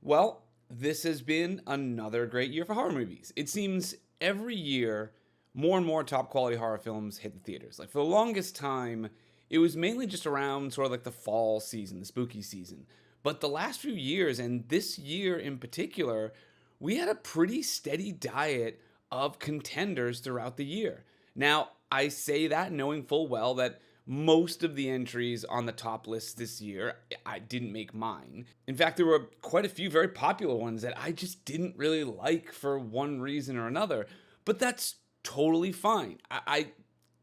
Well, this has been another great year for horror movies. It seems every year more and more top quality horror films hit the theaters. Like for the longest time, it was mainly just around sort of like the fall season, the spooky season. But the last few years, and this year in particular, we had a pretty steady diet of contenders throughout the year. Now, I say that knowing full well that most of the entries on the top list this year, I didn't make mine. In fact, there were quite a few very popular ones that I just didn't really like for one reason or another. But that's totally fine. I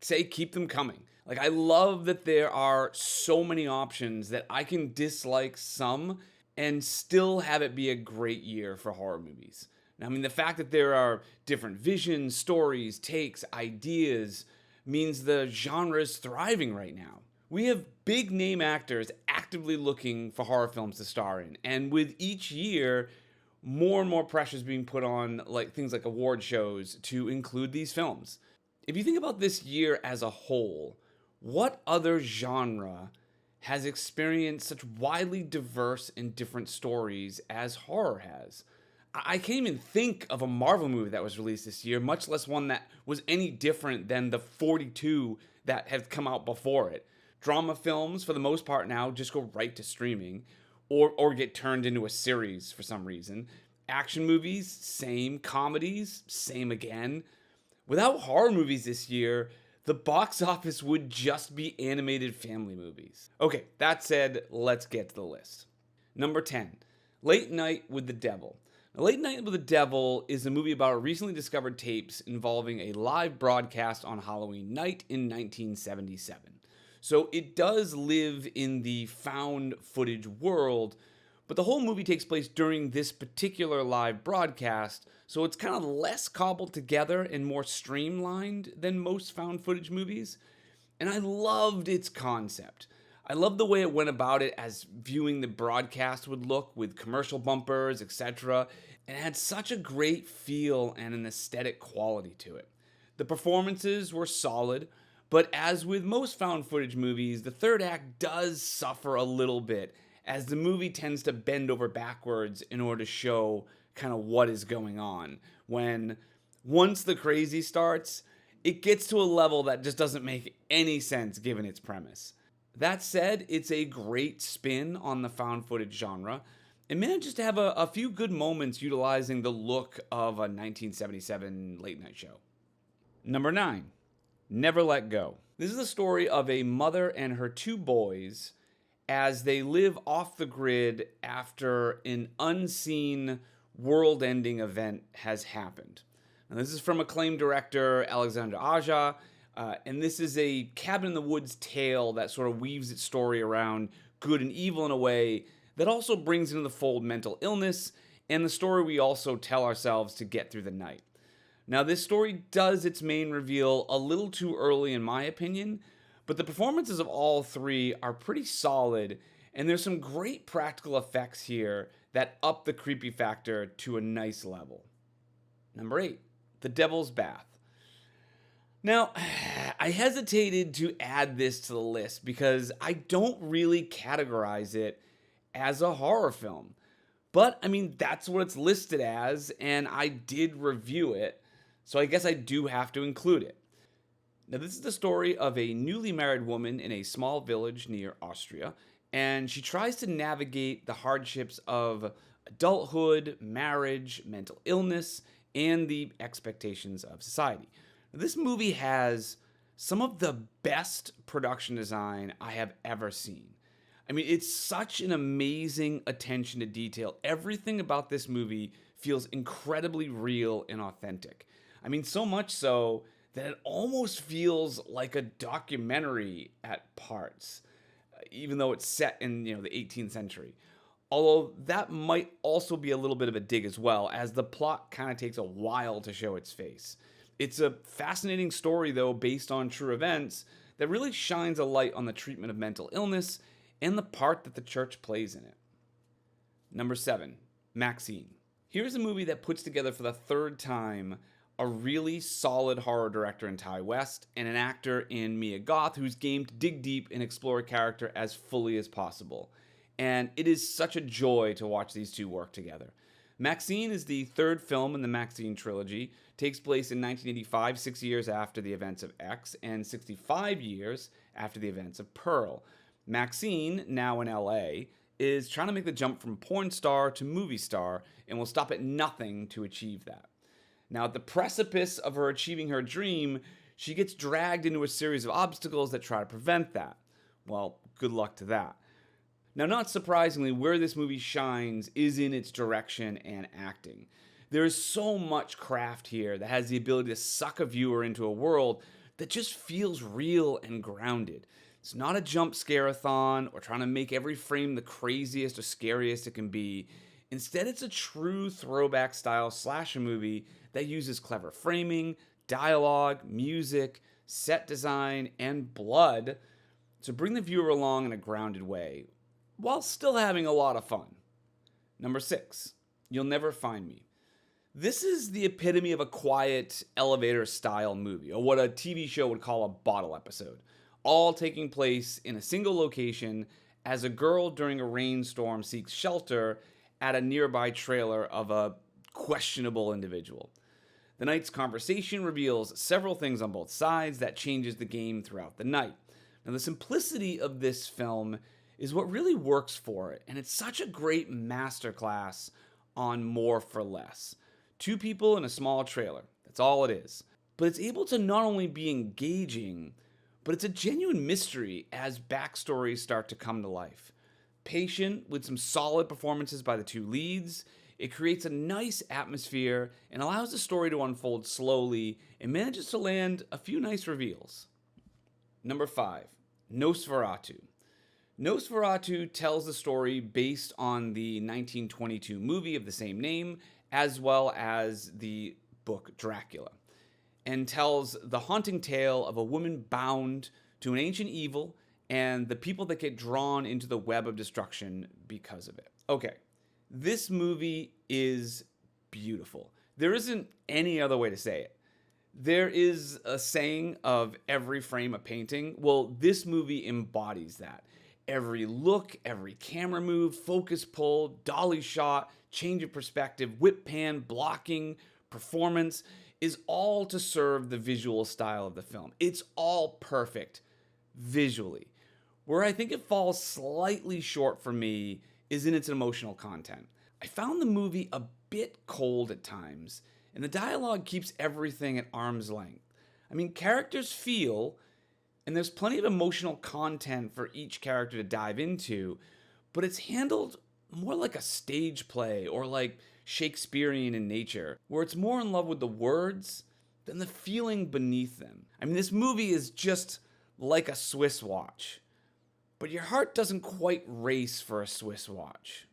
say keep them coming. Like, I love that there are so many options that I can dislike some and still have it be a great year for horror movies. Now, I mean, the fact that there are different visions, stories, takes, ideas means the genre is thriving right now. We have big name actors actively looking for horror films to star in, and with each year, more and more pressure is being put on like things like award shows to include these films. If you think about this year as a whole, what other genre has experienced such widely diverse and different stories as horror has? I can't even think of a Marvel movie that was released this year, much less one that was any different than the 42 that have come out before it. Drama films, for the most part now, just go right to streaming or get turned into a series for some reason. Action movies, same. Comedies, same again. Without horror movies this year, the box office would just be animated family movies. Okay, that said, let's get to the list. Number 10, Late Night with the Devil. Now, Late Night with the Devil is a movie about recently discovered tapes involving a live broadcast on Halloween night in 1977. So it does live in the found footage world, but the whole movie takes place during this particular live broadcast, so it's kind of less cobbled together and more streamlined than most found footage movies. And I loved its concept. I loved the way it went about it as viewing the broadcast would look with commercial bumpers, etc. And it had such a great feel and an aesthetic quality to it. The performances were solid, but as with most found footage movies, the third act does suffer a little bit as the movie tends to bend over backwards in order to show kind of what is going on. When once the crazy starts, it gets to a level that just doesn't make any sense given its premise. That said, it's a great spin on the found footage genre. It manages to have a few good moments utilizing the look of a 1977 late night show. Number 9, Never Let Go. This is the story of a mother and her two boys as they live off the grid after an unseen world ending event has happened. Now, this is from acclaimed director Alexandre Aja, and this is a cabin in the woods tale that sort of weaves its story around good and evil in a way that also brings into the fold mental illness and the story we also tell ourselves to get through the night. Now, this story does its main reveal a little too early, in my opinion, but the performances of all three are pretty solid, and there's some great practical effects here that up the creepy factor to a nice level. Number 8, The Devil's Bath. Now, I hesitated to add this to the list because I don't really categorize it as a horror film. But, I mean, that's what it's listed as, and I did review it, so I guess I do have to include it. Now, this is the story of a newly married woman in a small village near Austria, and she tries to navigate the hardships of adulthood, marriage, mental illness, and the expectations of society. Now, this movie has some of the best production design I have ever seen. I mean, it's such an amazing attention to detail. Everything about this movie feels incredibly real and authentic. I mean, so much so that it almost feels like a documentary at parts, even though it's set in, the 18th century. Although that might also be a little bit of a dig as well, as the plot kind of takes a while to show its face. It's a fascinating story, though, based on true events that really shines a light on the treatment of mental illness and the part that the church plays in it. Number 7, Maxine. Here's a movie that puts together for the third time a really solid horror director in Ty West and an actor in Mia Goth who's game to dig deep and explore a character as fully as possible. and it is such a joy to watch these two work together. Maxine is the third film in the Maxine trilogy, takes place in 1985, 6 years after the events of X, and 65 years after the events of Pearl. Maxine, now in LA, is trying to make the jump from porn star to movie star and will stop at nothing to achieve that. Now, at the precipice of her achieving her dream, she gets dragged into a series of obstacles that try to prevent that. Well, good luck to that. Now, not surprisingly, where this movie shines is in its direction and acting. There is so much craft here that has the ability to suck a viewer into a world that just feels real and grounded. It's not a jump scare-a-thon or trying to make every frame the craziest or scariest it can be. Instead, it's a true throwback style slasher movie that uses clever framing, dialogue, music, set design, and blood to bring the viewer along in a grounded way, while still having a lot of fun. Number 6, You'll Never Find Me. This is the epitome of a quiet elevator-style movie, or what a TV show would call a bottle episode, all taking place in a single location as a girl during a rainstorm seeks shelter at a nearby trailer of a questionable individual. The night's conversation reveals several things on both sides that changes the game throughout the night. Now, the simplicity of this film is what really works for it, and it's such a great masterclass on more for less. 2 people in a small trailer, that's all it is. But it's able to not only be engaging, but it's a genuine mystery as backstories start to come to life. Patient, with some solid performances by the 2 leads, it creates a nice atmosphere and allows the story to unfold slowly and manages to land a few nice reveals. Number 5, Nosferatu. Nosferatu tells the story based on the 1922 movie of the same name, as well as the book Dracula, and tells the haunting tale of a woman bound to an ancient evil and the people that get drawn into the web of destruction because of it. Okay, this movie is beautiful. There isn't any other way to say it. There is a saying of every frame a painting. Well, this movie embodies that. Every look, every camera move, focus pull, dolly shot, change of perspective, whip pan, blocking, performance is all to serve the visual style of the film. It's all perfect visually. Where I think it falls slightly short for me is in its emotional content. I found the movie a bit cold at times, and the dialogue keeps everything at arm's length. I mean, characters feel, and there's plenty of emotional content for each character to dive into, but it's handled more like a stage play or like Shakespearean in nature, where it's more in love with the words than the feeling beneath them. I mean, this movie is just like a Swiss watch, but your heart doesn't quite race for a Swiss watch.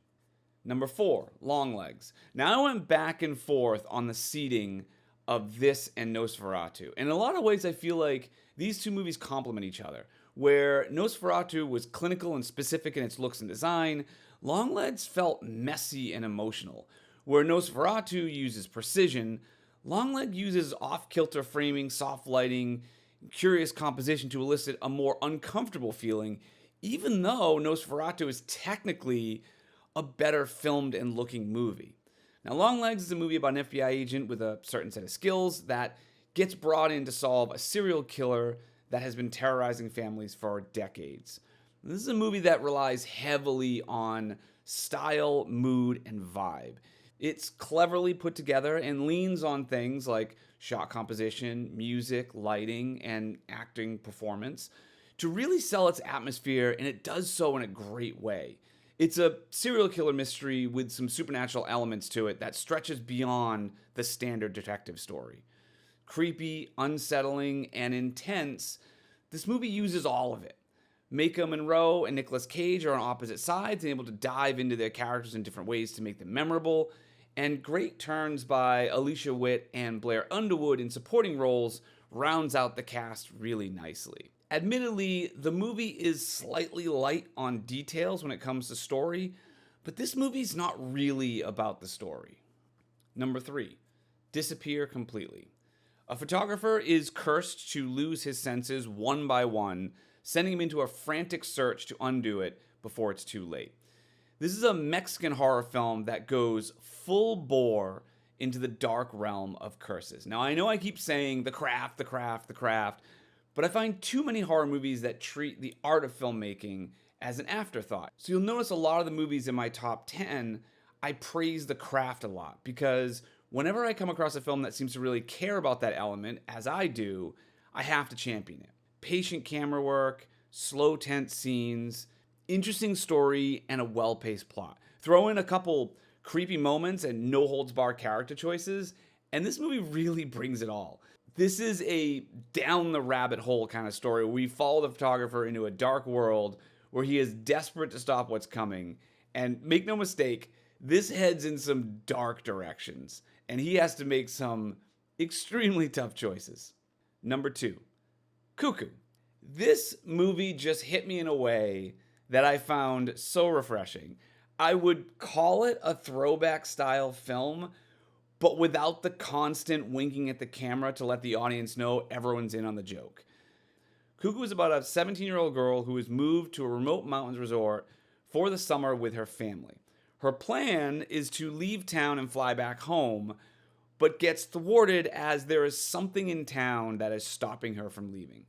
Number 4, Longlegs. Now, I went back and forth on the seating of this and Nosferatu. And in a lot of ways, I feel like these 2 movies complement each other. Where Nosferatu was clinical and specific in its looks and design, Longlegs felt messy and emotional. Where Nosferatu uses precision, Longlegs uses off-kilter framing, soft lighting, curious composition to elicit a more uncomfortable feeling, even though Nosferatu is technically a better filmed and looking movie. Now, Longlegs is a movie about an FBI agent with a certain set of skills that gets brought in to solve a serial killer that has been terrorizing families for decades. This is a movie that relies heavily on style, mood, and vibe. It's cleverly put together and leans on things like shot composition, music, lighting, and acting performance to really sell its atmosphere, and it does so in a great way. It's a serial killer mystery with some supernatural elements to it that stretches beyond the standard detective story. Creepy, unsettling, and intense, this movie uses all of it. Maika Monroe and Nicolas Cage are on opposite sides and able to dive into their characters in different ways to make them memorable, and great turns by Alicia Witt and Blair Underwood in supporting roles rounds out the cast really nicely. Admittedly, the movie is slightly light on details when it comes to story, but this movie's not really about the story. Number 3, Disappear Completely. A photographer is cursed to lose his senses one by one, sending him into a frantic search to undo it before it's too late. This is a Mexican horror film that goes full bore into the dark realm of curses. Now, I know I keep saying the craft, the craft, the craft, but I find too many horror movies that treat the art of filmmaking as an afterthought. So you'll notice a lot of the movies in my top 10, I praise the craft a lot because whenever I come across a film that seems to really care about that element, as I do, I have to champion it. Patient camera work, slow tense scenes, interesting story, and a well-paced plot. Throw in a couple creepy moments and no holds barred character choices, and this movie really brings it all. This is a down the rabbit hole kind of story where we follow the photographer into a dark world where he is desperate to stop what's coming. And make no mistake, this heads in some dark directions, and he has to make some extremely tough choices. Number 2, Cuckoo. This movie just hit me in a way that I found so refreshing. I would call it a throwback style film, but without the constant winking at the camera to let the audience know everyone's in on the joke. Cuckoo is about a 17-year-old girl who has moved to a remote mountains resort for the summer with her family. Her plan is to leave town and fly back home, but gets thwarted as there is something in town that is stopping her from leaving.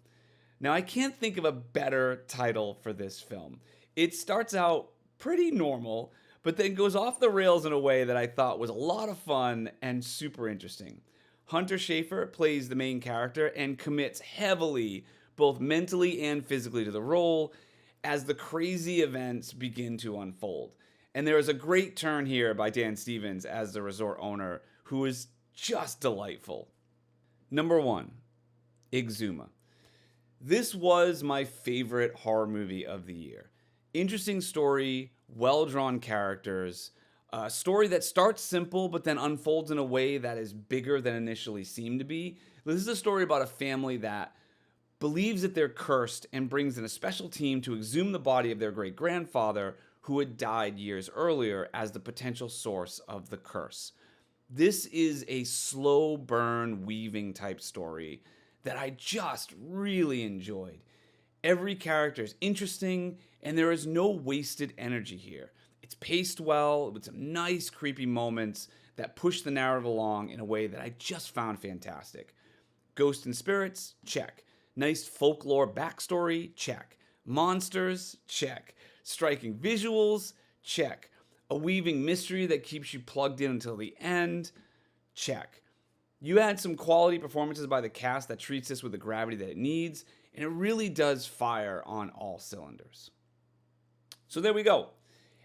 Now, I can't think of a better title for this film. It starts out pretty normal, but then goes off the rails in a way that I thought was a lot of fun and super interesting. Hunter Schafer plays the main character and commits heavily, both mentally and physically, to the role as the crazy events begin to unfold. And there is a great turn here by Dan Stevens as the resort owner, who is just delightful. Number 1, Exuma. This was my favorite horror movie of the year. Interesting story, well-drawn characters, a story that starts simple but then unfolds in a way that is bigger than initially seemed to be. This is a story about a family that believes that they're cursed and brings in a special team to exhume the body of their great-grandfather who had died years earlier as the potential source of the curse. This is a slow burn weaving type story that I just really enjoyed. Every character is interesting, and there is no wasted energy here. It's paced well, with some nice creepy moments that push the narrative along in a way that I just found fantastic. Ghosts and spirits? Check. Nice folklore backstory? Check. Monsters? Check. Striking visuals? Check. A weaving mystery that keeps you plugged in until the end? Check. You had some quality performances by the cast that treats this with the gravity that it needs, and it really does fire on all cylinders. So there we go.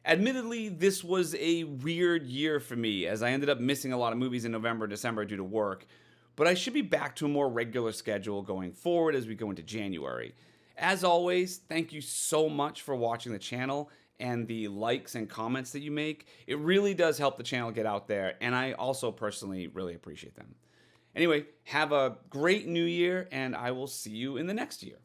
Admittedly, this was a weird year for me, as I ended up missing a lot of movies in November and December due to work, but I should be back to a more regular schedule going forward as we go into January. As always, thank you so much for watching the channel and the likes and comments that you make. It really does help the channel get out there, and I also personally really appreciate them. Anyway, have a great new year, and I will see you in the next year.